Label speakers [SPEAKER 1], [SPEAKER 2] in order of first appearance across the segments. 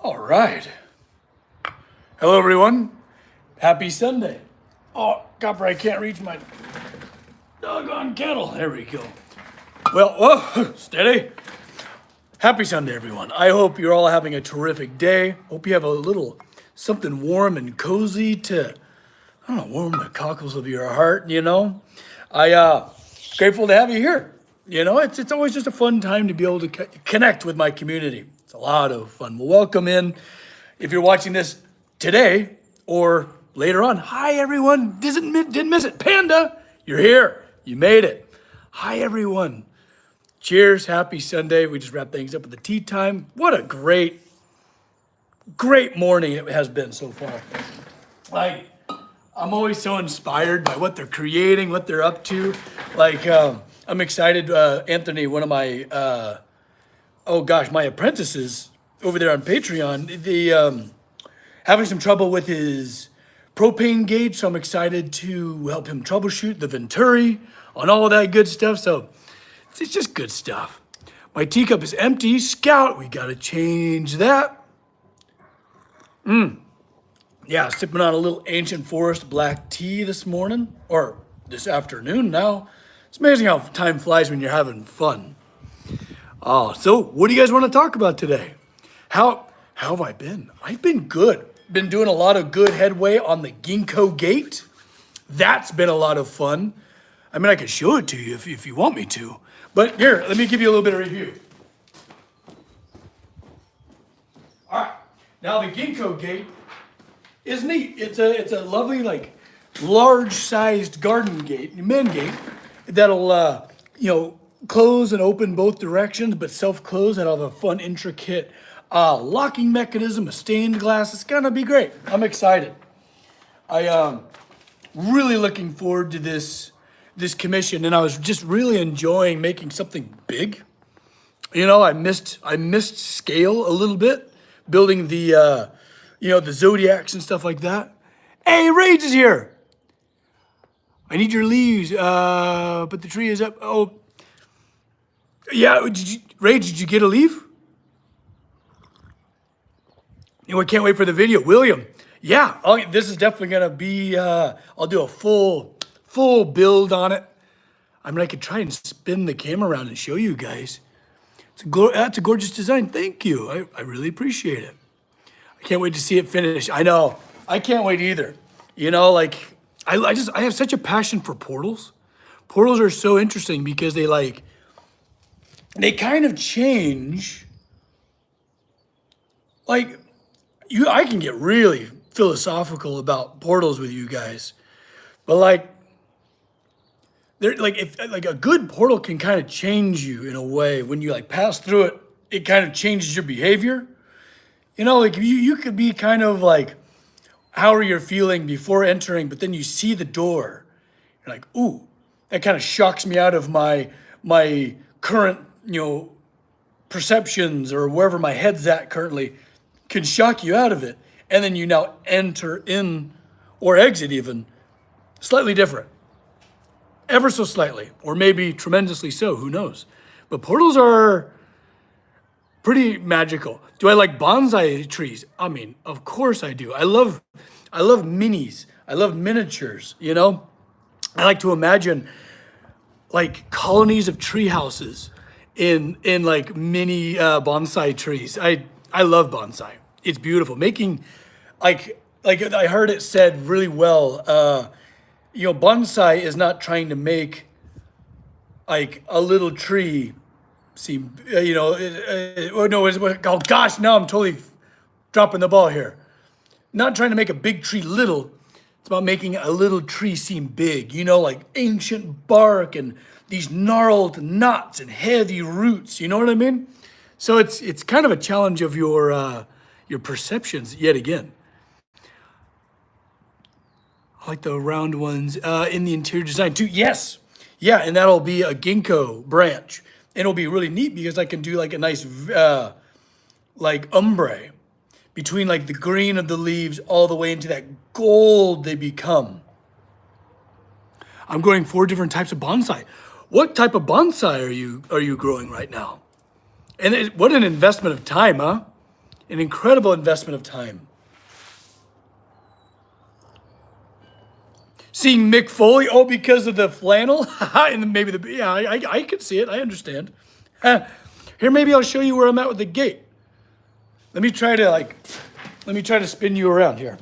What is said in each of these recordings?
[SPEAKER 1] All right. Hello, everyone. Happy Sunday. Oh, Copper, I can't reach my doggone kettle. There we go. Well, whoa, steady. Happy Sunday, everyone. I hope you're all having a terrific day. Hope you have a little something warm and cozy to, I don't know, warm the cockles of your heart, Grateful to have you here. It's always just a fun time to be able to connect with my community. It's a lot of fun. Well, welcome in. If you're watching this today or later on, hi everyone. Didn't miss it. Panda, you're here. You made it. Hi everyone. Cheers. Happy Sunday. We just wrapped things up with the tea time. What a great morning it has been so far. I'm always so inspired by what they're creating, what they're up to. I'm excited. Anthony, one of my, my apprentices over there on Patreon, having some trouble with his propane gauge. So I'm excited to help him troubleshoot the Venturi on all of that good stuff. So it's just good stuff. My teacup is empty. Scout, we got to change that. Yeah, sipping on a little Ancient Forest black tea this morning, or this afternoon now. It's amazing how time flies when you're having fun. So what do you guys want to talk about today? How have I been? I've been good. Been doing a lot of good headway on the ginkgo gate. That's been a lot of fun. I mean, I could show it to you if you want me to. But here, let me give you a little bit of review. All right, now the ginkgo gate is neat. It's a lovely, large-sized garden gate, man gate, that'll, close and open both directions, but self-close. That'll have a fun, intricate locking mechanism, a stained glass. It's gonna be great. I'm excited. I really looking forward to this commission, and I was just really enjoying making something big. I missed scale a little bit, building the zodiacs and stuff like that. Hey, Rage is here. I need your leaves, but the tree is up. Oh, yeah, Rage, did you get a leaf? I can't wait for the video. William, yeah, this is definitely gonna be, I'll do a full build on it. I mean, I could try and spin the camera around and show you guys. That's a gorgeous design. Thank you. I really appreciate it. I can't wait to see it finish. I know. I can't wait either. I have such a passion for portals. Portals are so interesting because they kind of change. I can get really philosophical about portals with you guys, but a good portal can kind of change you in a way. When you pass through it, it kind of changes your behavior. You could be kind of how are you feeling before entering, but then you see the door. You're like, ooh, that kind of shocks me out of my current, perceptions or wherever my head's at currently, can shock you out of it. And then you now enter in or exit even slightly different. Ever so slightly, or maybe tremendously so, who knows? But portals are pretty magical. Do I like bonsai trees? I mean, of course I do. I love minis. I love miniatures, I like to imagine colonies of tree houses in mini bonsai trees. I love bonsai. It's beautiful. Making I heard it said really well, bonsai is not trying to make a little tree seem, oh gosh, now I'm totally dropping the ball here. Not trying to make a big tree little. It's about making a little tree seem big, ancient bark and these gnarled knots and heavy roots, you know what I mean? So it's kind of a challenge of your perceptions yet again. I like the round ones in the interior design too. Yes, yeah, and that'll be a ginkgo branch. And it'll be really neat because I can do a nice ombre between the green of the leaves all the way into that gold they become. I'm growing 4 different types of bonsai. What type of bonsai are you growing right now? And what an investment of time, huh? an incredible investment of time. Seeing Mick Foley, oh, because of the flannel, and maybe yeah, I could see it. I understand. Here, maybe I'll show you where I'm at with the gate. Let me try to spin you around here.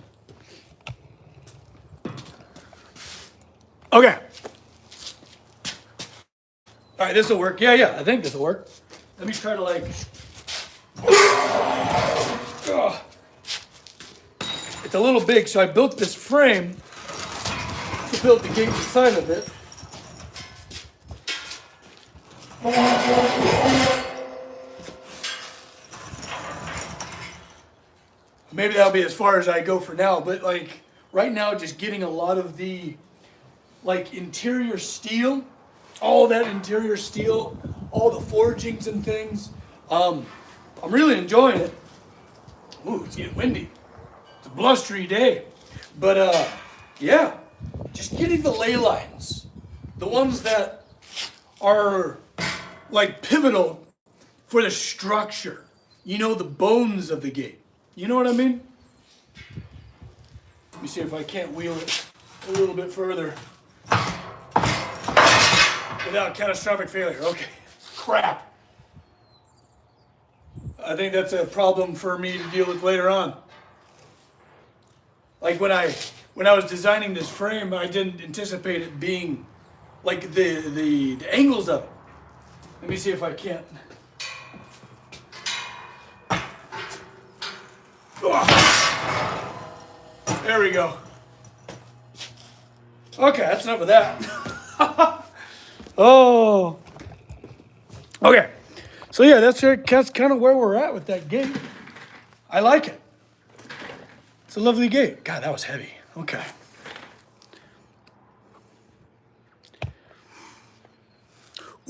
[SPEAKER 1] Okay. All right, this will work. Yeah, I think this will work. Let me try to like. It's a little big, so I built this frame to build the gate inside of it. Maybe that'll be as far as I go for now, but like right now, just getting a lot of the like interior steel, all that interior steel, all the forgings and things. I'm really enjoying it. Ooh, it's getting windy. It's a blustery day. But yeah, just getting the ley lines, the ones that are like pivotal for the structure. You know, the bones of the gate. You know what I mean? Let me see if I can't wheel it a little bit further without catastrophic failure. Okay, crap. I think that's a problem for me to deal with later on. Like when I was designing this frame, I didn't anticipate it being like the angles of it. Let me see if I can't. There we go. Okay, that's enough of that. Oh. Okay. So yeah, that's kind of where we're at with that gate. I like it. It's a lovely gate. God, that was heavy. Okay.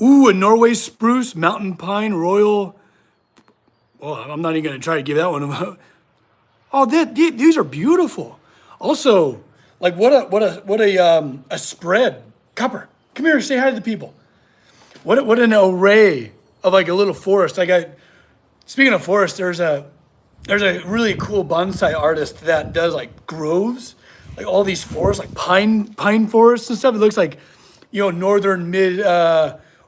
[SPEAKER 1] Ooh, a Norway spruce, mountain pine, royal. Well, I'm not even going to try to give that one a. Oh, these are beautiful. Also, like what a spread. Copper, come here, say hi to the people. What an array of like a little forest. Speaking of forest, there's a really cool bonsai artist that does like groves, like all these forests, like pine forests and stuff. It looks like, northern mid,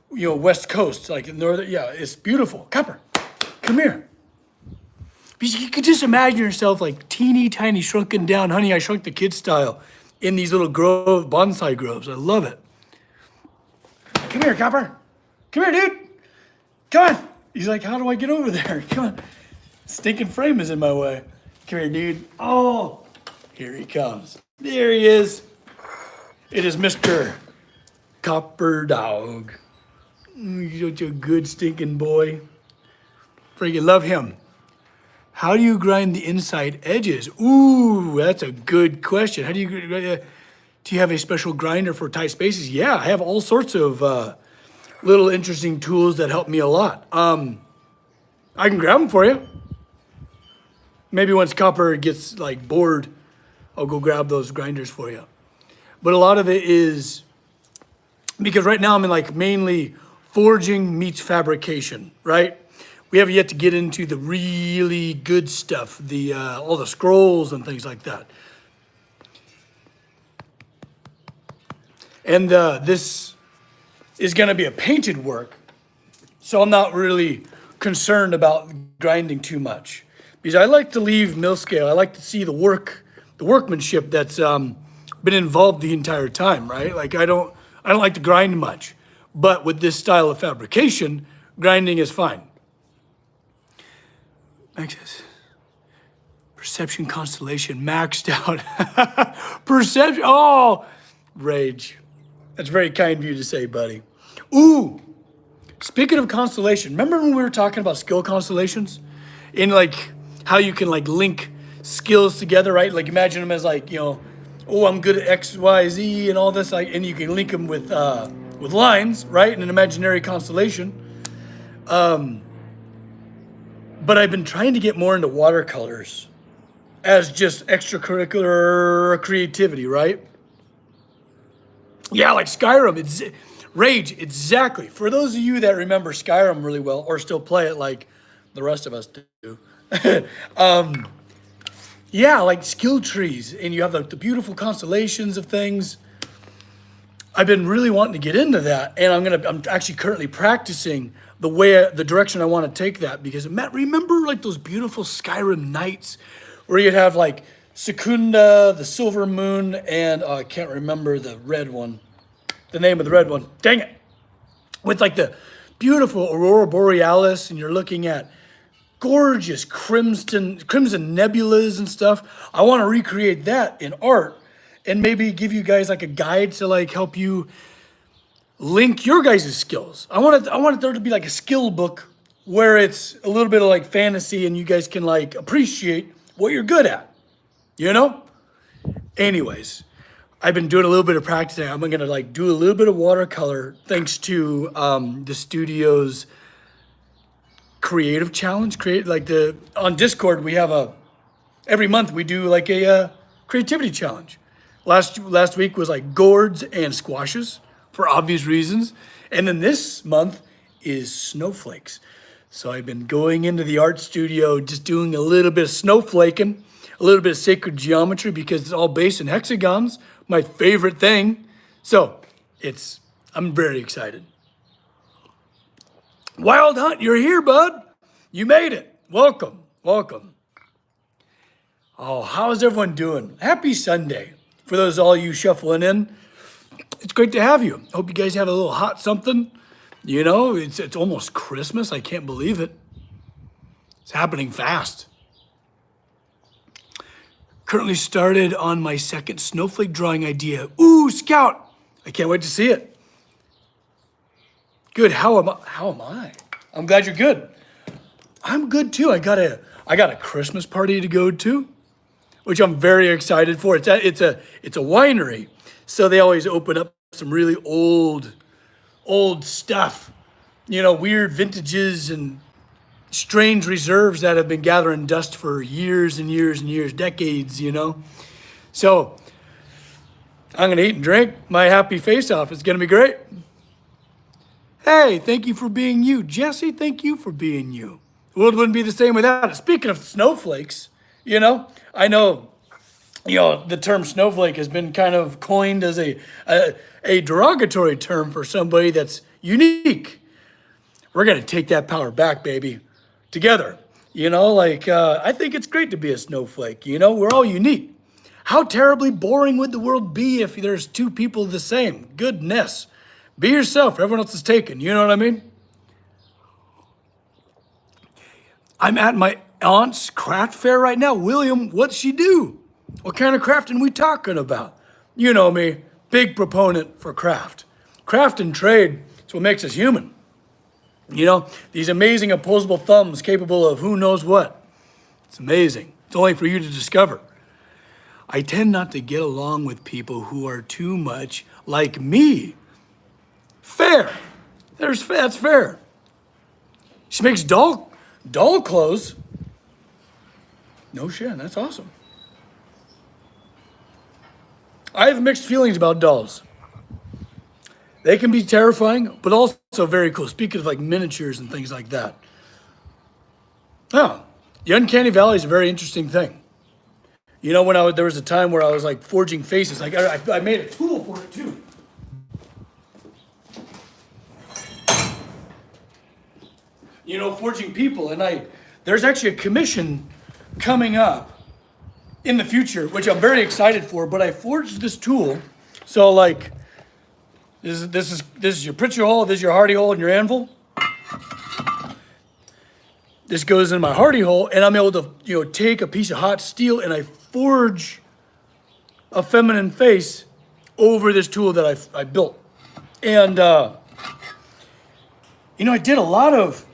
[SPEAKER 1] west coast, like northern. Yeah, it's beautiful. Copper, come here. Because you could just imagine yourself like teeny tiny shrunken down, Honey, I Shrunk the Kids style in these little bonsai groves. I love it. Come here, Copper. Come here, dude. Come on. He's like, how do I get over there? Come on. Stinking frame is in my way. Come here, dude. Oh, here he comes. There he is. It is Mr. Copper Dog. You're such a good stinking boy. Freaking love him. How do you grind the inside edges? Ooh, that's a good question. How do you do you have a special grinder for tight spaces? Yeah, I have all sorts of little interesting tools that help me a lot. I can grab them for you. Maybe once Copper gets like bored, I'll go grab those grinders for you. But a lot of it is because right now I'm in like mainly forging meets fabrication, right? We have yet to get into the really good stuff, all the scrolls and things like that. And this is going to be a painted work, so I'm not really concerned about grinding too much. Because I like to leave mill scale. I like to see the workmanship that's been involved the entire time, right? Like I don't like to grind much. But with this style of fabrication, grinding is fine. Perception constellation maxed out. Perception. Oh, rage. That's very kind of you to say, buddy. Ooh, speaking of constellation, remember when we were talking about skill constellations? In like how you can like link skills together, right? Like imagine them as like, oh, I'm good at X, Y, Z and all this, like, and you can link them with lines, right? In an imaginary constellation. But I've been trying to get more into watercolors as just extracurricular creativity, right? Yeah, like Skyrim, it's Rage, exactly. For those of you that remember Skyrim really well or still play it like the rest of us do, Yeah, like skill trees, and you have the beautiful constellations of things. I've been really wanting to get into that, and I'm actually currently practicing the direction I want to take that because Matt, remember like those beautiful Skyrim nights where you'd have like Secunda, the Silver Moon, and I can't remember the red one, the name of the red one. Dang it! With like the beautiful aurora borealis, and you're looking at gorgeous crimson nebulas and stuff. I want to recreate that in art and maybe give you guys like a guide to like help you link your guys' skills. I want there to be like a skill book where it's a little bit of like fantasy and you guys can like appreciate what you're good at, you know? Anyways, I've been doing a little bit of practicing. I'm gonna like do a little bit of watercolor thanks to the studio's creative challenge. On Discord we have every month we do like a creativity challenge. Last week was like gourds and squashes for obvious reasons, and then this month is snowflakes. So I've been going into the art studio, just doing a little bit of snowflaking, a little bit of sacred geometry because it's all based in hexagons, my favorite thing. So I'm very excited. Wild Hunt, you're here, bud. You made it. Welcome, welcome. Oh, how's everyone doing? Happy Sunday. For those all you shuffling in, it's great to have you. Hope you guys have a little hot something. You know, it's almost Christmas. I can't believe it. It's happening fast. Currently started on my second snowflake drawing idea. Ooh, Scout. I can't wait to see it. Good. How am I? I'm glad you're good. I'm good too. I got a Christmas party to go to, which I'm very excited for. It's a winery, so they always open up some really old stuff, you know, weird vintages and strange reserves that have been gathering dust for years and years and years, decades, you know. So I'm gonna eat and drink my happy face off. It's gonna be great. Hey, thank you for being you. Jesse, thank you for being you. The world wouldn't be the same without it. Speaking of snowflakes, you know, I know, you know, the term snowflake has been kind of coined as a derogatory term for somebody that's unique. We're going to take that power back, baby, together. You know, like, I think it's great to be a snowflake. You know, we're all unique. How terribly boring would the world be if there's two people the same? Goodness. Be yourself. Everyone else is taken. You know what I mean? I'm at my aunt's craft fair right now. William, what's she do? What kind of crafting we talking about? You know me, big proponent for craft. Craft and trade is what makes us human. You know, these amazing opposable thumbs capable of who knows what. It's amazing. It's only for you to discover. I tend not to get along with people who are too much like me. Fair. That's fair. She makes doll clothes. No shit, that's awesome. I have mixed feelings about dolls. They can be terrifying, but also very cool. Speaking of like miniatures and things like that. Oh, the uncanny valley is a very interesting thing. You know, there was a time where I was like forging faces. Like I made a tool for it too. You know, forging people, and there's actually a commission coming up in the future, which I'm very excited for. But I forged this tool, so like, this is your pritchard hole, this is your hardy hole, and your anvil. This goes in my hardy hole, and I'm able to take a piece of hot steel and I forge a feminine face over this tool that I built, and I did a lot of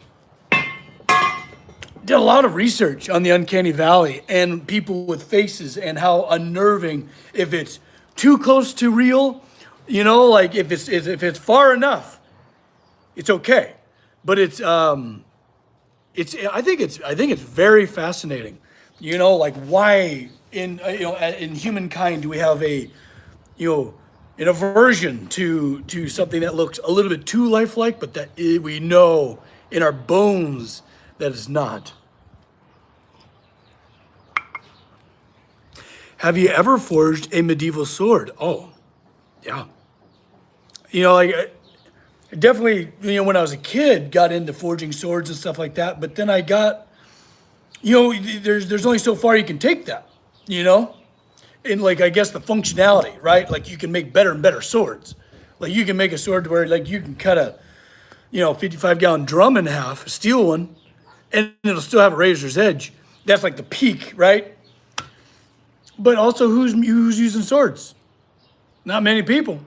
[SPEAKER 1] research on the uncanny valley and people with faces and how unnerving if it's too close to real, you know, like if it's far enough, it's okay. But I think it's very fascinating. You know, like why in humankind do we have an aversion to something that looks a little bit too lifelike, but that we know in our bones that it's not. Have you ever forged a medieval sword? Oh, yeah. Like I definitely, when I was a kid, got into forging swords and stuff like that. But then I got, there's only so far you can take that, you know? And like, I guess the functionality, right? Like you can make better and better swords. Like you can make a sword where like you can cut a, 55-gallon drum in half, a steel one, and it'll still have a razor's edge. That's like the peak, right? But also, who's using swords? Not many people.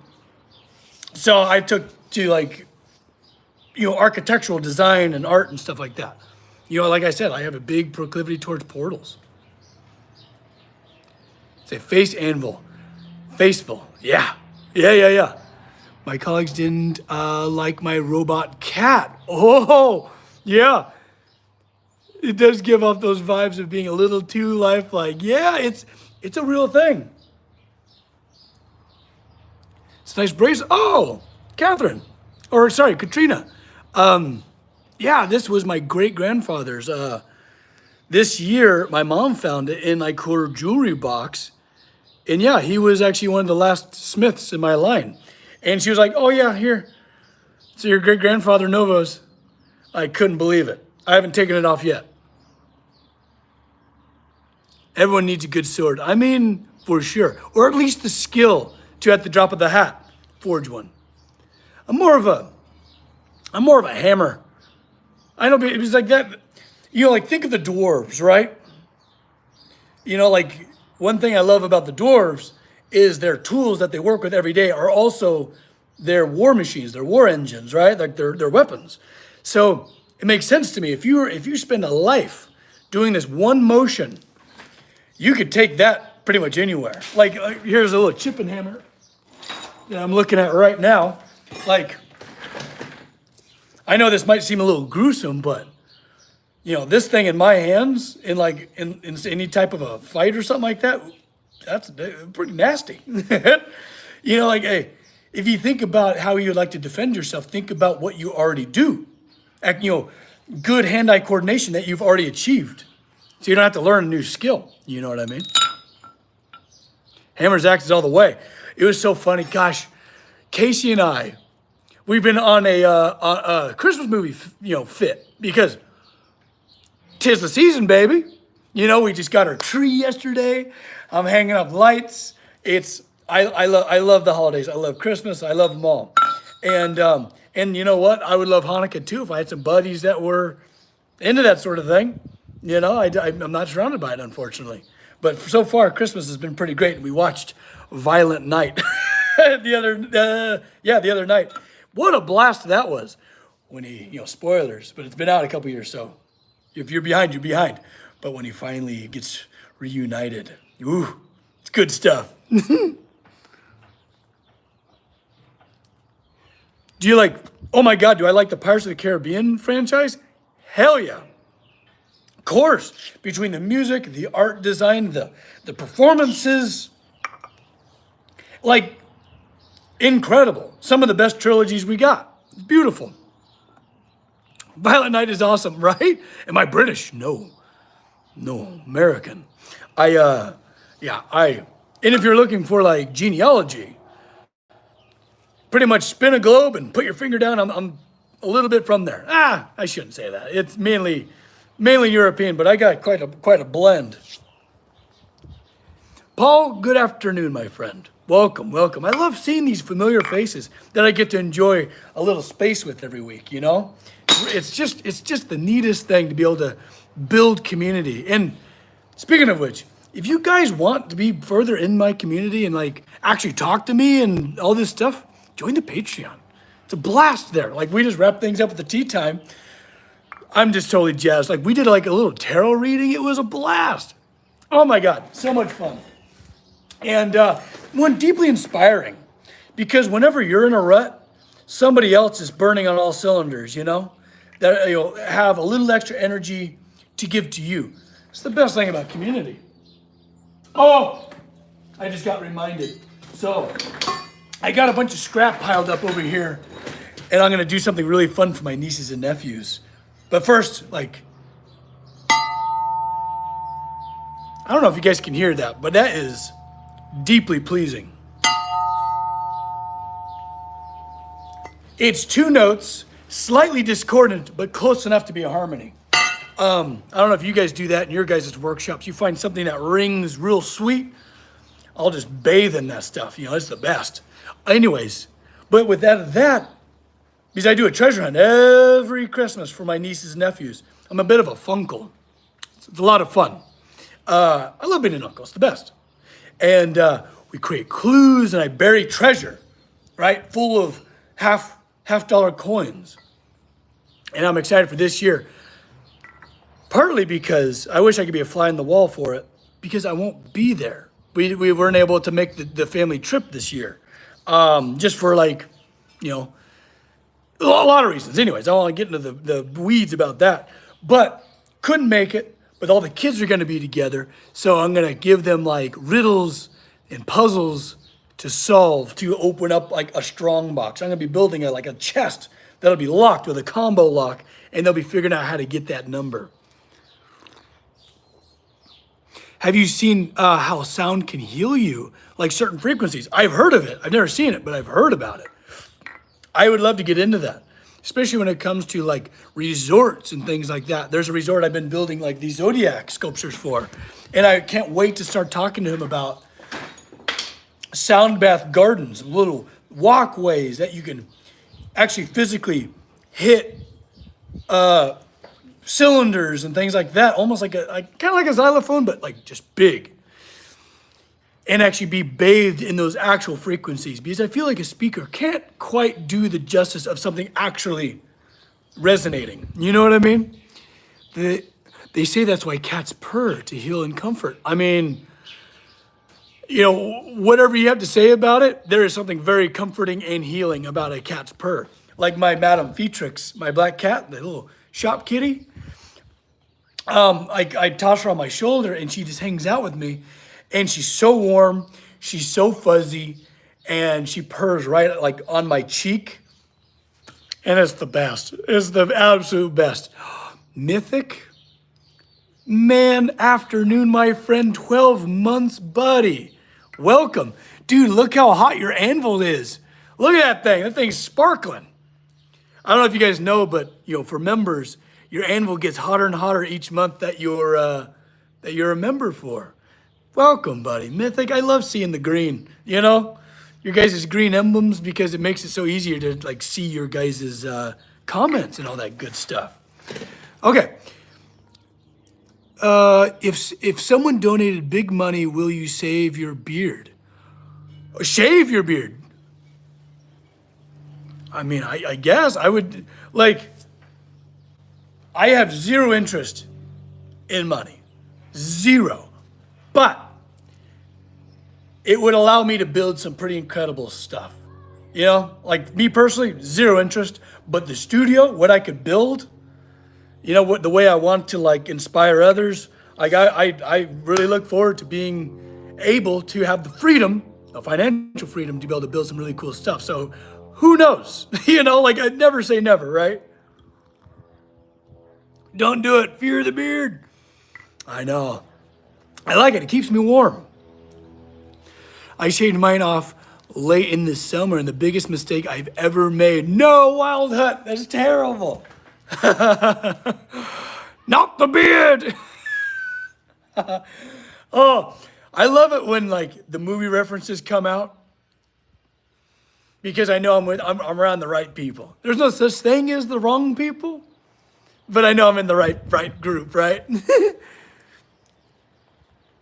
[SPEAKER 1] So I took to like, architectural design and art and stuff like that. Like I said, I have a big proclivity towards portals. Say face anvil, faceful. Yeah. My colleagues didn't like my robot cat. Oh, yeah. It does give off those vibes of being a little too lifelike. Yeah, it's a real thing. It's a nice bracelet. Oh, Catherine. Or sorry, Katrina. Yeah, this was my great-grandfather's. This year, my mom found it in like her jewelry box. And yeah, he was actually one of the last smiths in my line. And she was like, oh yeah, here. So your great-grandfather Novos. I couldn't believe it. I haven't taken it off yet. Everyone needs a good sword. I mean, for sure. Or at least the skill to, at the drop of the hat, forge one. I'm more of a hammer. I know, but it was like that. Like think of the dwarves, right? Like one thing I love about the dwarves is their tools that they work with every day are also their war machines, their war engines, right? Like their weapons. So it makes sense to me. If you spend a life doing this one motion, you could take that pretty much anywhere. Like here's a little chipping hammer that I'm looking at right now. Like, I know this might seem a little gruesome, but this thing in my hands in any type of a fight or something like that, that's pretty nasty. Like, hey, if you think about how you would like to defend yourself, think about what you already do. Good hand-eye coordination that you've already achieved. So you don't have to learn a new skill. You know what I mean? Hammers, axes all the way. It was so funny. Gosh, Casey and I, we've been on a Christmas movie, fit because 'tis the season, baby. We just got our tree yesterday. I'm hanging up lights. I love the holidays. I love Christmas. I love them all. And you know what? I would love Hanukkah too if I had some buddies that were into that sort of thing. I'm not surrounded by it, unfortunately. But so far, Christmas has been pretty great. We watched Violent Night the other night. What a blast that was. When he, spoilers, but it's been out a couple years, so if you're behind, you're behind. But when he finally gets reunited, ooh, it's good stuff. Do you like, oh my God, do I like the Pirates of the Caribbean franchise? Hell yeah. Of course, between the music, the art design, the performances, like incredible. Some of the best trilogies we got. It's beautiful. Violent Night is awesome, right? Am I British? No, American. And if you're looking for like genealogy, pretty much spin a globe and put your finger down. I'm a little bit from there. I shouldn't say that. It's mainly European, but I got quite a blend. Paul, good afternoon, my friend. Welcome. I love seeing these familiar faces that I get to enjoy a little space with every week, It's just the neatest thing to be able to build community. And speaking of which, if you guys want to be further in my community and like actually talk to me and all this stuff, join the Patreon. It's a blast there. Like we just wrap things up at the tea time. I'm just totally jazzed. Like we did like a little tarot reading. It was a blast. Oh my God, so much fun. And one deeply inspiring because whenever you're in a rut, somebody else is burning on all cylinders, that have a little extra energy to give to you. It's the best thing about community. Oh, I just got reminded. So I got a bunch of scrap piled up over here and I'm going to do something really fun for my nieces and nephews. But first, I don't know if you guys can hear that, but that is deeply pleasing. It's two notes, slightly discordant, but close enough to be a harmony. I don't know if you guys do that in your guys' workshops. You find something that rings real sweet, I'll just bathe in that stuff. It's the best. Anyways, but with that, because I do a treasure hunt every Christmas for my nieces and nephews. I'm a bit of a funkle. It's a lot of fun. I love being an uncle. It's the best. And we create clues, and I bury treasure, right, full of half-dollar coins. And I'm excited for this year, partly because I wish I could be a fly on the wall for it, because I won't be there. We weren't able to make the family trip this year, just for a lot of reasons. Anyways, I don't want to get into the weeds about that, but couldn't make it. But all the kids are going to be together, so I'm going to give them like riddles and puzzles to solve to open up like a strong box. I'm going to be building a chest that'll be locked with a combo lock, and they'll be figuring out how to get that number. Have you seen how sound can heal you, like certain frequencies? I've heard of it. I've never seen it, but I've heard about it. I would love to get into that, especially when it comes to like resorts and things like that. There's a resort I've been building like these zodiac sculptures for, and I can't wait to start talking to him about sound bath gardens, little walkways that you can actually physically hit cylinders and things like that, almost like kind of like a xylophone, but like just big, and actually be bathed in those actual frequencies, because I feel like a speaker can't quite do the justice of something actually resonating. You know what I mean? They say that's why cats purr, to heal and comfort. I mean, whatever you have to say about it, there is something very comforting and healing about a cat's purr. Like my Madame Featrix, my black cat, the little shop kitty. I toss her on my shoulder and she just hangs out with me, and she's so warm, she's so fuzzy, and she purrs right like on my cheek, and it's the best. It's the absolute best. Mythic? Man, afternoon, my friend, 12 months, buddy. Welcome. Dude, look how hot your anvil is. Look at that thing. That thing's sparkling. I don't know if you guys know, but for members, your anvil gets hotter and hotter each month that you're a member for. Welcome, buddy. Mythic, I love seeing the green. Your guys' green emblems, because it makes it so easier to like see your guys' comments and all that good stuff. Okay. If someone donated big money, will you save your beard? Or shave your beard? I mean, I guess I would, I have zero interest in money. Zero. But it would allow me to build some pretty incredible stuff. Like me personally, zero interest. But the studio, what I could build, what the way I want to like inspire others, like I really look forward to being able to have the freedom, the financial freedom, to be able to build some really cool stuff. So who knows? I'd never say never, right? Don't do it. Fear the beard. I know. I like it. It keeps me warm. I shaved mine off late in the summer, and the biggest mistake I've ever made. No, Wild Hut. That's terrible. Not the beard. Oh, I love it when like the movie references come out, because I know I'm around the right people. There's no such thing as the wrong people, but I know I'm in the right group, right?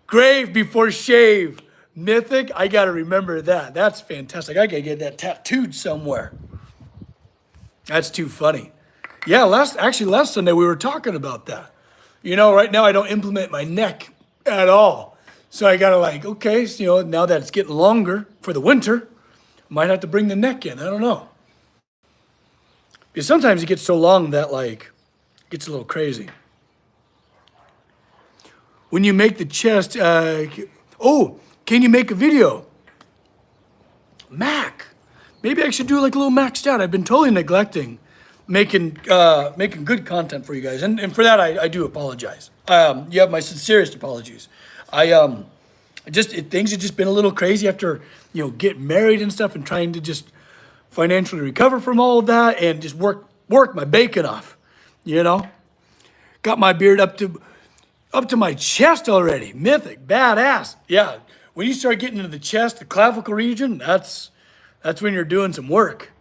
[SPEAKER 1] Grave before shave. Mythic, I gotta remember that. That's fantastic. I gotta get that tattooed somewhere. That's too funny. Yeah, last Sunday we were talking about that. Right now I don't implement my neck at all. So I gotta okay, so, now that it's getting longer for the winter, might have to bring the neck in. I don't know. Because sometimes it gets so long that it gets a little crazy. When you make the chest, can you make a video? Mac. Maybe I should do like a little maxed out. I've been totally neglecting making good content for you guys. And for that, I do apologize. You have my sincerest apologies. Things have just been a little crazy after, getting married and stuff and trying to just financially recover from all of that and just work my bacon off, you know? Got my beard up to my chest already. Mythic, badass. Yeah, when you start getting into the chest, the clavicle region, that's when you're doing some work.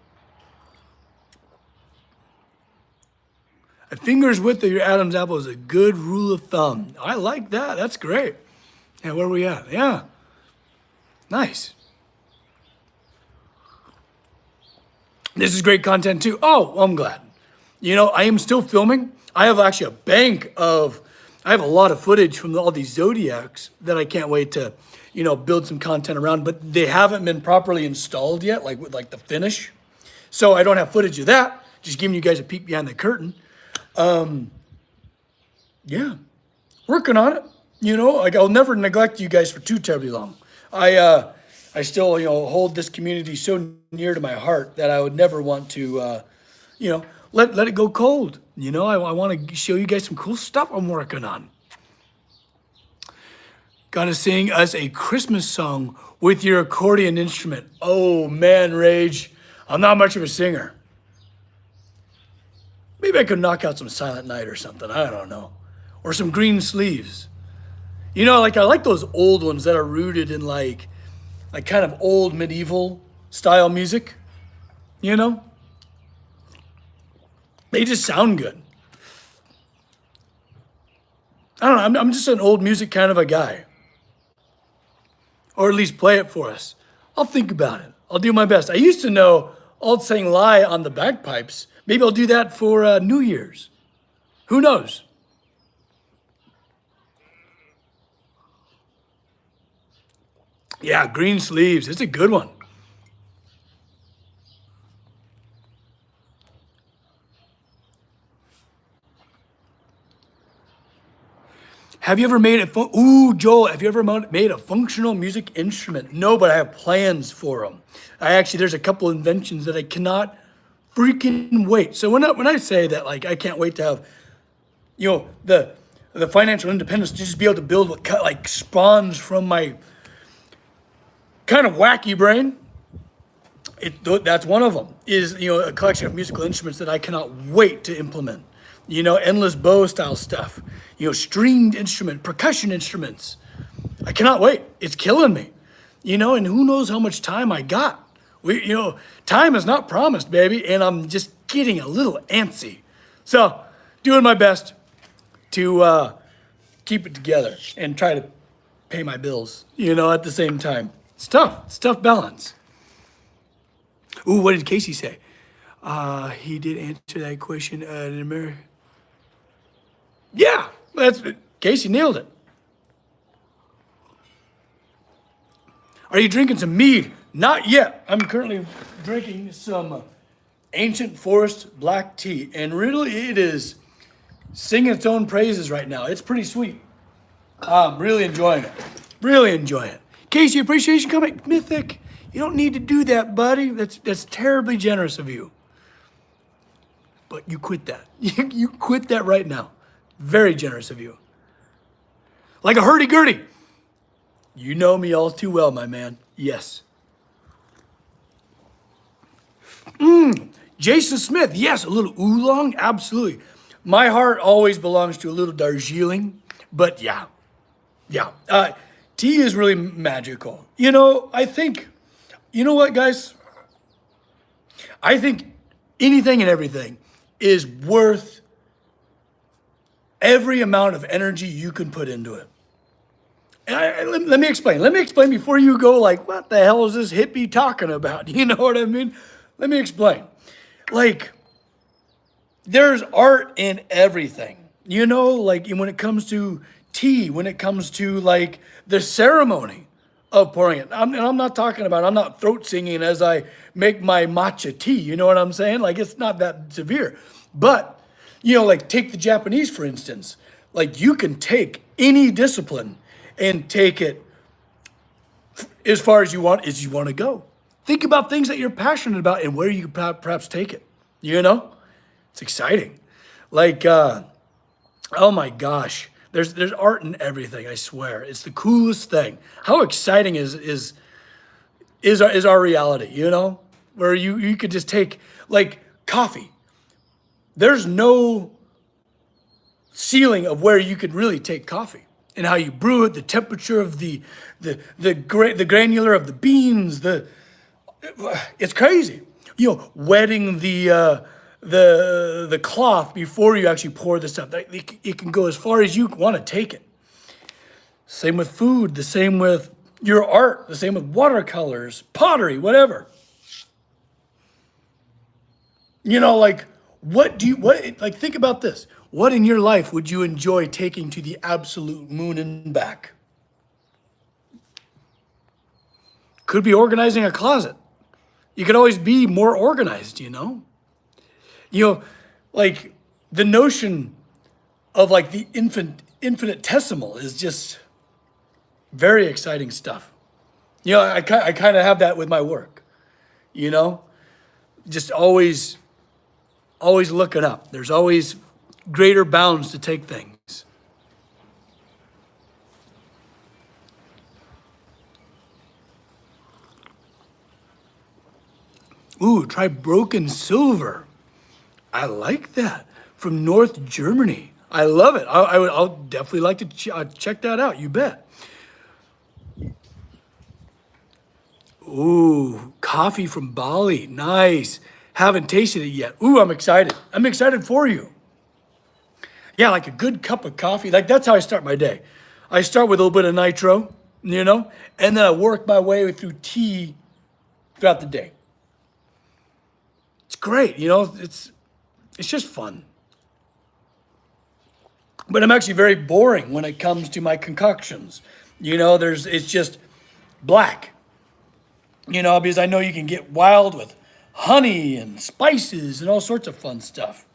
[SPEAKER 1] A finger's width of your Adam's apple is a good rule of thumb. I like that. That's great. Yeah, where are we at? Yeah. Nice. This is great content too. Oh, well, I'm glad. I am still filming. I have actually I have a lot of footage from all these Zodiacs that I can't wait to, build some content around, but they haven't been properly installed yet, like with the finish. So I don't have footage of that. Just giving you guys a peek behind the curtain. Yeah, working on it. I'll never neglect you guys for too terribly long. I still, hold this community so near to my heart that I would never want to, let it go cold. I want to show you guys some cool stuff I'm working on. Gotta sing us a Christmas song with your accordion instrument. Oh man, Rage, I'm not much of a singer. Maybe I could knock out some Silent Night or something, I don't know. Or some Green Sleeves. I like those old ones that are rooted in like kind of old medieval style music, They just sound good. I don't know, I'm just an old music kind of a guy. Or at least play it for us. I'll think about it. I'll do my best. I used to know Auld Sang Lie on the bagpipes. Maybe I'll do that for New Year's. Who knows? Yeah, Green Sleeves. It's a good one. Have you ever made Joel, have you ever made a functional music instrument? No, but I have plans for them. There's a couple inventions that I cannot freaking wait. So when I say that, I can't wait to have, the financial independence to just be able to build what spawns from my kind of wacky brain. That's one of them. Is a collection of musical instruments that I cannot wait to implement. Endless bow style stuff. Stringed instrument, percussion instruments. I cannot wait. It's killing me. And who knows how much time I got. Time is not promised, baby, and I'm just getting a little antsy. So, doing my best to keep it together and try to pay my bills, at the same time. It's tough. It's tough balance. Ooh, what did Casey say? He did answer that question in America. Yeah, Casey nailed it. Are you drinking some mead? Not yet. I'm currently drinking some Ancient Forest black tea, and really it is singing its own praises right now. It's pretty sweet. I'm really enjoying it. Really enjoying it. Casey, appreciation coming. Mythic, you don't need to do that, buddy. That's terribly generous of you. But you quit that. You quit that right now. Very generous of you. Like a hurdy-gurdy. You know me all too well, my man. Yes. Jason Smith. Yes, a little oolong. Absolutely. My heart always belongs to a little Darjeeling. But yeah. Tea is really magical. I think, you know what, guys? I think anything and everything is worth every amount of energy you can put into it. And let me explain. Let me explain before you go what the hell is this hippie talking about? You know what I mean? Let me explain. There's art in everything. When it comes to tea, when it comes to the ceremony of pouring it. I'm not talking about, I'm not throat singing as I make my matcha tea. You know what I'm saying? It's not that severe. But, take the Japanese, for instance. You can take any discipline and take it as far as you want to go. Think about things that you're passionate about and where you could perhaps take it. It's exciting. Oh my gosh. There's art in everything. I swear, it's the coolest thing. How exciting is our reality? You know, where you could just take like coffee. There's no ceiling of where you could really take coffee and how you brew it, the temperature of the granular of the beans, it's crazy. You know, wetting the cloth before you actually pour the stuff. It can go as far as you want to take it. Same with food, the same with your art, the same with watercolors, pottery, whatever. You know, like like think about this. What in your life would you enjoy taking to the absolute moon and back? Could be organizing a closet. You could always be more organized, you know? You know, like the notion of like the infinitesimal is just very exciting stuff. You know, I kind of have that with my work, you know? Just always looking up. There's always greater bounds to take things. Ooh, try broken silver. I like that. From North Germany. I love it. I'll definitely like to check that out. You bet. Ooh, coffee from Bali. Nice. Haven't tasted it yet. Ooh, I'm excited. I'm excited for you. Yeah, like a good cup of coffee. Like that's how I start my day. I start with a little bit of nitro, you know, and then I work my way through tea throughout the day. It's great, you know, it's just fun. But I'm actually very boring when it comes to my concoctions. You know, it's just black. You know, because I know you can get wild with honey and spices and all sorts of fun stuff.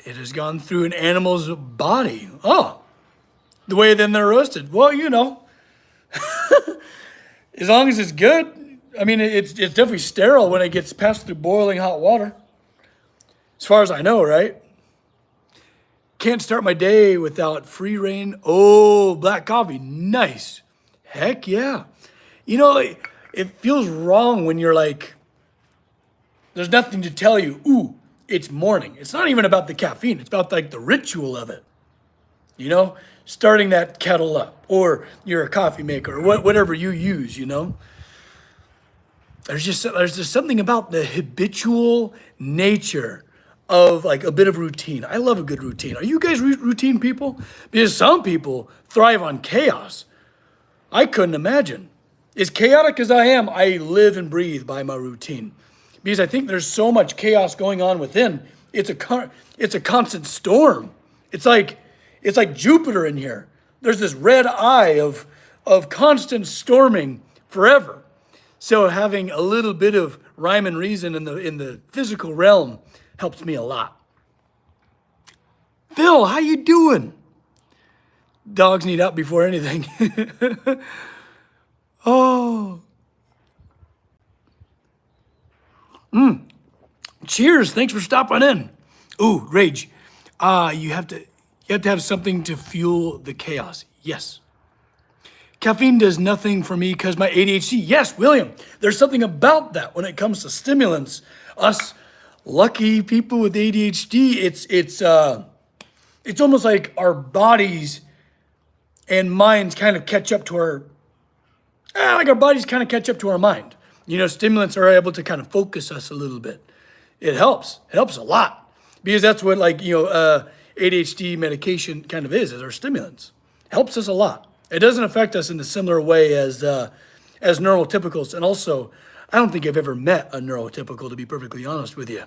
[SPEAKER 1] It has gone through an animal's body. Oh, the way then they're roasted. Well, you know, as long as it's good. I mean, it's definitely sterile when it gets passed through boiling hot water. As far as I know, right? Can't start my day without free reign. Oh, black coffee. Nice. Heck yeah. You know, it feels wrong when you're like, there's nothing to tell you. Ooh, it's morning. It's not even about the caffeine. It's about like the ritual of it. You know, starting that kettle up, or you're a coffee maker, or whatever you use, you know. There's just something about the habitual nature of like a bit of routine. I love a good routine. Are you guys routine people? Because some people thrive on chaos. I couldn't imagine. As chaotic as I am, I live and breathe by my routine. Because I think there's so much chaos going on within. It's a constant storm. It's like Jupiter in here. There's this red eye of constant storming forever. So having a little bit of rhyme and reason in the physical realm helps me a lot. Phil, how you doing? Dogs need up before anything. Oh. Cheers. Thanks for stopping in. Ooh, Rage. You have to have something to fuel the chaos. Yes. Caffeine does nothing for me because my ADHD. Yes, William, there's something about that when it comes to stimulants. Us lucky people with ADHD, it's almost like our bodies and minds kind of catch up to our bodies kind of catch up to our mind. You know, stimulants are able to kind of focus us a little bit. It helps. It helps a lot because that's what ADHD medication kind of is our stimulants. Helps us a lot. It doesn't affect us in a similar way as neurotypicals. And also, I don't think I've ever met a neurotypical, to be perfectly honest with you.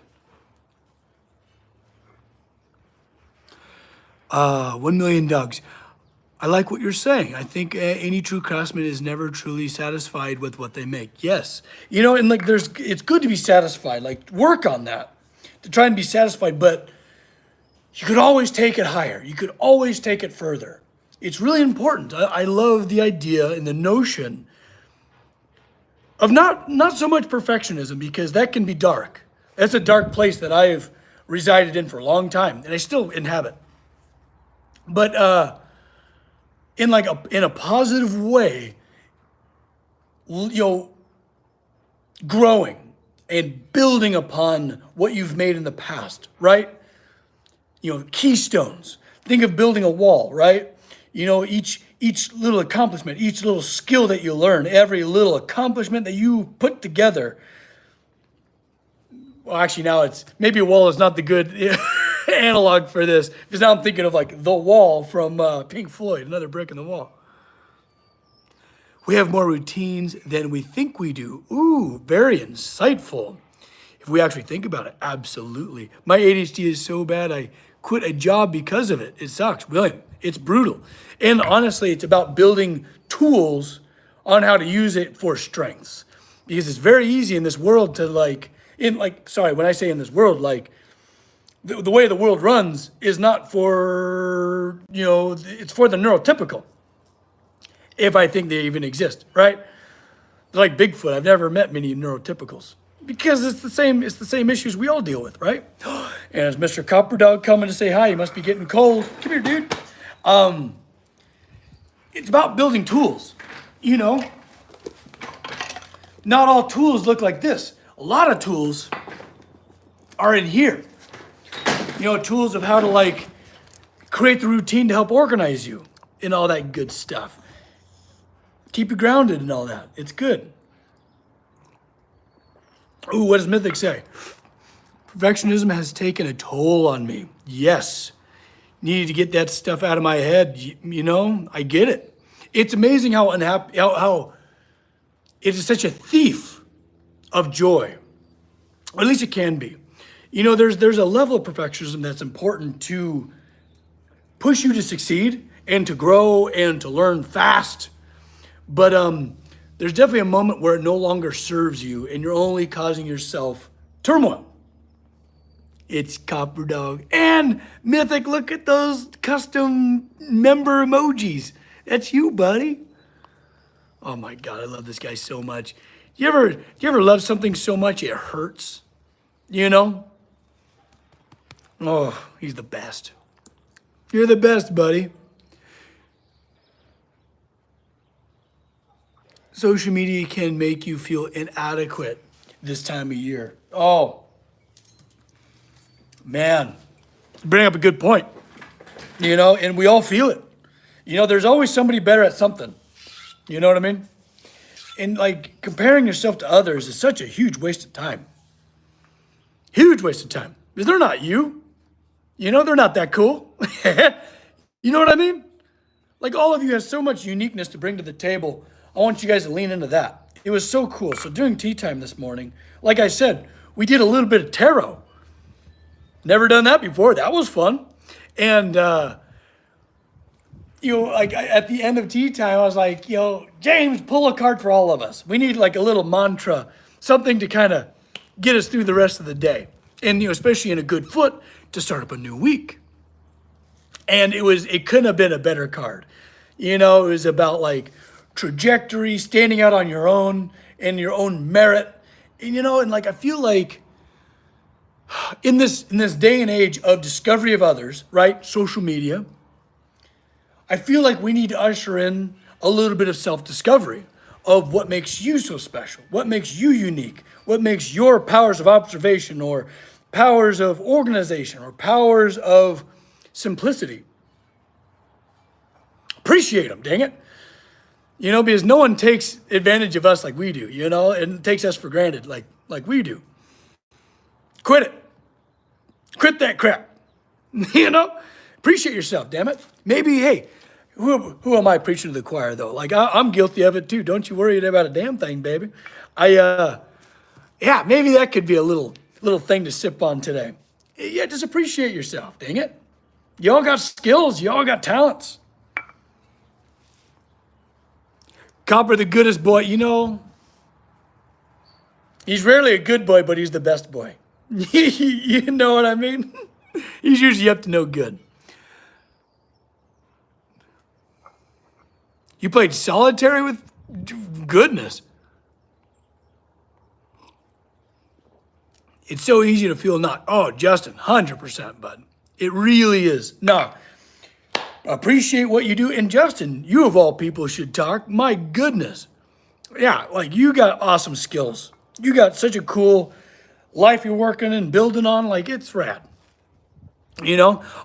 [SPEAKER 1] 1 million dogs. I like what you're saying. I think any true craftsman is never truly satisfied with what they make. Yes. You know, and like it's good to be satisfied. Like work on that to try and be satisfied, but you could always take it higher. You could always take it further. It's really important. I love the idea and the notion of not so much perfectionism, because that can be dark. That's a dark place that I've resided in for a long time, and I still inhabit. But in like in a positive way, you know, growing and building upon what you've made in the past, right? You know, keystones. Think of building a wall, right? You know, each little accomplishment, each little skill that you learn, every little accomplishment that you put together. Well, actually, now it's maybe a wall is not the good analog for this, because now I'm thinking of like The Wall from Pink Floyd, another brick in the wall. We have more routines than we think we do. Ooh, very insightful. If we actually think about it, absolutely. My ADHD is so bad, I quit a job because of it. It sucks, William. It's brutal. And honestly, it's about building tools on how to use it for strengths. Because it's very easy in this world to when I say in this world, like, the way the world runs is not for, it's for the neurotypical. If I think they even exist, right? Like Bigfoot, I've never met many neurotypicals because it's the same issues we all deal with, right? And it's Mr. Copper Dog coming to say hi. You must be getting cold. Come here, dude. It's about building tools, Not all tools look like this. A lot of tools are in here. Tools of how to like create the routine to help organize you and all that good stuff. Keep you grounded and all that. It's good. Ooh, what does Mythic say? Perfectionism has taken a toll on me. Yes. Needed to get that stuff out of my head. I get it. It's amazing how unhappy, how it is such a thief of joy. Or at least it can be. There's a level of perfectionism that's important to push you to succeed and to grow and to learn fast. But there's definitely a moment where it no longer serves you and you're only causing yourself turmoil. It's Copper Dog. And Mythic, look at those custom member emojis. That's you, buddy. Oh my God, I love this guy so much. You ever love something so much it hurts? Oh, he's the best. You're the best, buddy. Social media can make you feel inadequate this time of year. Oh, man. Bring up a good point. And we all feel it. There's always somebody better at something. You know what I mean? And like comparing yourself to others is such a huge waste of time. Huge waste of time. Because they're not you. They're not that cool. You know what I mean? Like all of you have so much uniqueness to bring to the table. I want you guys to lean into that. It was so cool. So during tea time this morning, like I said, we did a little bit of tarot. Never done that before. That was fun. And, at the end of tea time, I was like, James, pull a card for all of us. We need like a little mantra, something to kind of get us through the rest of the day. And, especially in a good foot to start up a new week. And it couldn't have been a better card. It was about like trajectory, standing out on your own and your own merit. And, I feel like in this day and age of discovery of others, right? Social media, I feel like we need to usher in a little bit of self-discovery of what makes you so special, what makes you unique, what makes your powers of observation or powers of organization or powers of simplicity. Appreciate them, dang it. Because no one takes advantage of us like we do, and takes us for granted like we do. Quit it. Quit that crap. Appreciate yourself, damn it. Maybe, hey, who am I preaching to the choir though? Like I'm guilty of it too. Don't you worry about a damn thing, baby. Maybe that could be a little thing to sip on today. Yeah, just appreciate yourself, dang it. Y'all got skills, y'all got talents. Copper, the goodest boy, he's rarely a good boy, but he's the best boy. You know what I mean? He's usually up to no good. You played solitary with goodness. It's so easy to feel not. Oh, Justin, 100%, bud. It really is. No, appreciate what you do. And Justin, you of all people should talk. My goodness. Yeah, like you got awesome skills. You got such a cool life you're working and building on. Like it's rad.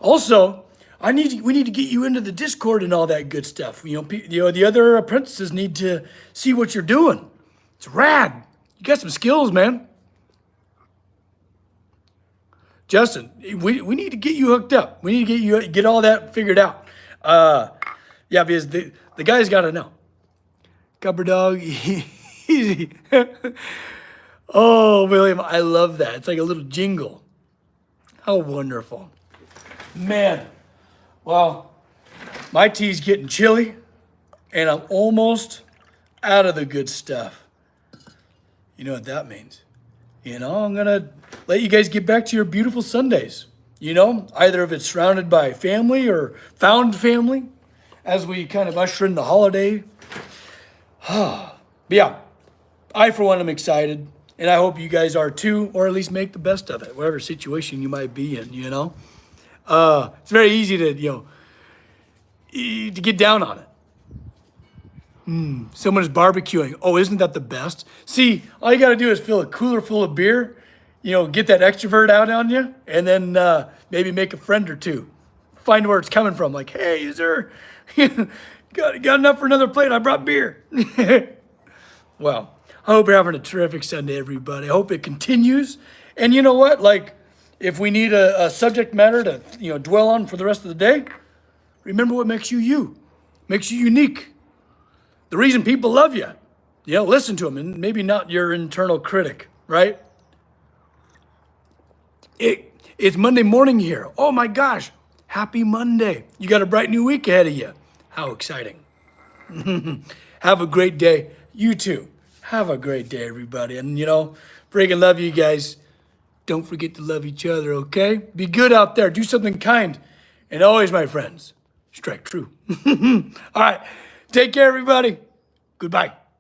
[SPEAKER 1] Also, we need to get you into the Discord and all that good stuff. The other apprentices need to see what you're doing. It's rad. You got some skills, man. Justin, we need to get you hooked up. We need to get all that figured out. Yeah, because the guy's got to know. Cupper dog, easy. Oh, William, I love that. It's like a little jingle. How wonderful. Man, well, my tea's getting chilly, and I'm almost out of the good stuff. You know what that means? I'm going to let you guys get back to your beautiful Sundays. Either if it's surrounded by family or found family as we kind of usher in the holiday. But yeah, I, for one, am excited. And I hope you guys are too, or at least make the best of it, whatever situation you might be in, It's very easy to get down on it. Someone's barbecuing. Oh, isn't that the best? See, all you got to do is fill a cooler full of beer, get that extrovert out on you, and then maybe make a friend or two. Find where it's coming from. Like, hey, is there, got enough for another plate? I brought beer. Well, I hope you're having a terrific Sunday, everybody. I hope it continues. And you know what? Like, if we need a subject matter to, dwell on for the rest of the day, remember what makes you you. Makes you unique. The reason people love you. Listen to them, and maybe not your internal critic, right? It's Monday morning here. Oh my gosh. Happy Monday. You got a bright new week ahead of you. How exciting. Have a great day. You too. Have a great day, everybody. And, freaking love you guys. Don't forget to love each other, okay? Be good out there. Do something kind. And always, my friends, strike true. All right. Take care, everybody. Goodbye.